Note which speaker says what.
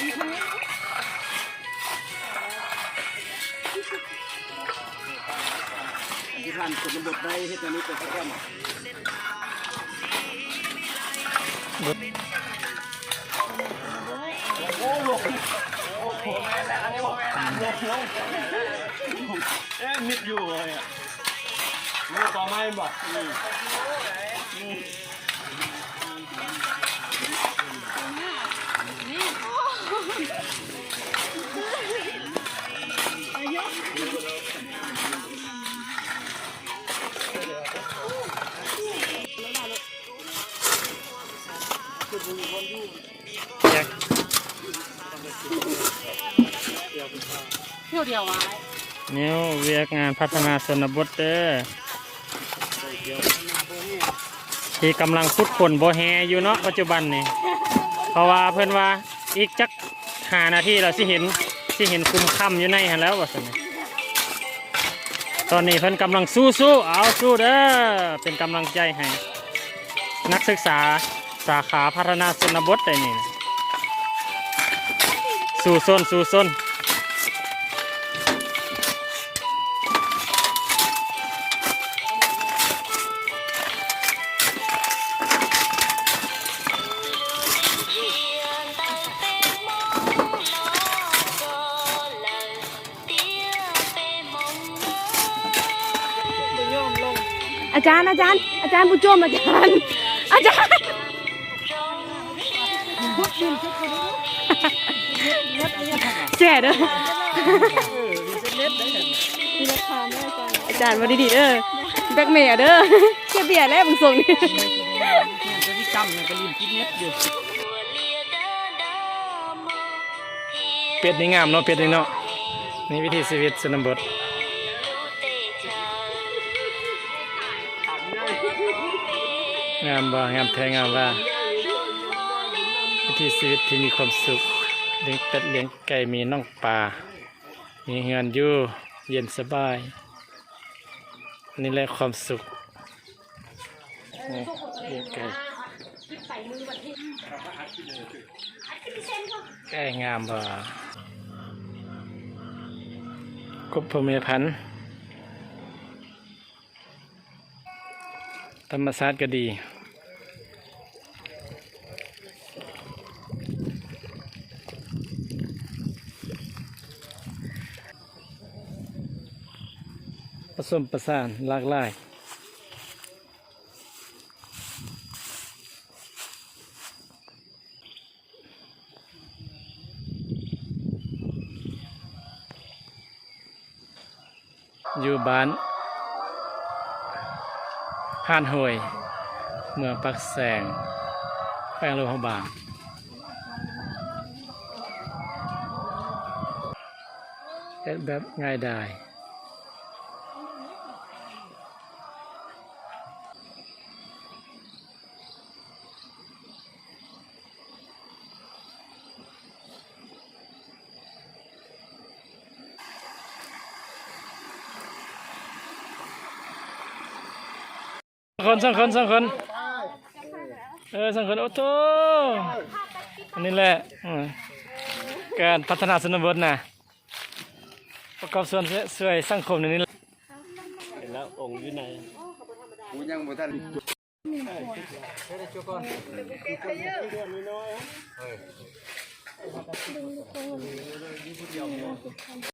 Speaker 1: ที่ผ่านกฎระบบได้ให้ตอนนี้เกิดขึ้นโอ้โหมิดอยู่เลยอ่ะมือต่อไม้บอกเที่ยวเดียวไว้
Speaker 2: นิ้วเวียกงานพัฒนาชนบทเด้อที่กำลังพุดขนโบแฮอยู่เนาะปัจจุบันนี่เพราะว่าเพื่อนว่าอีกจัก5 นาทีเราสิเห็นคุมค่ำอยู่ในหันแล้วว่าสิตอนนี้เพื่อนกำลังสู้เอาสู้เด้อเป็นกำลังใจให้นักศึกษาสาขาพัฒนาชนบทได้นี่สู้ส้น
Speaker 3: อาจารย์ผู้ชมอาจารย์แจ่เด้ออาจารย์มาดีๆเด้อแบกเมียเด้อแค่เบียร์แล้วมึงส่งนี่
Speaker 2: เป็ดนี่งามเนาะเป็ดนี่เนาะนี่วิธีชีวิตชนบทงามบ่งามแท้งามว่าวิถีชีวิตที่มีความสุขเลี้ยงเป็ดเลี้ยงไก่มีน้องปลามีเฮือนอยู่เย็นสบายนี่แหละความสุขเลี้ยงไก่งามบ่กบพ่อแม่พันธุ์ธรรมชาติก็ดีผสมประสานหลากหลายอยู่บ้านห่านห้วยเมืองปักแสงแขวงหลวงพระบางเฮ็ดแบบง่ายดายสองคน2 คนโอ้โหอันนี้แหละการพัฒนาชนบทนะประกอบส่วนช่วยสังคมในนี้เห็นแล้วองค์อยู่ไหนกูยังบ่ทันได้จุก่อน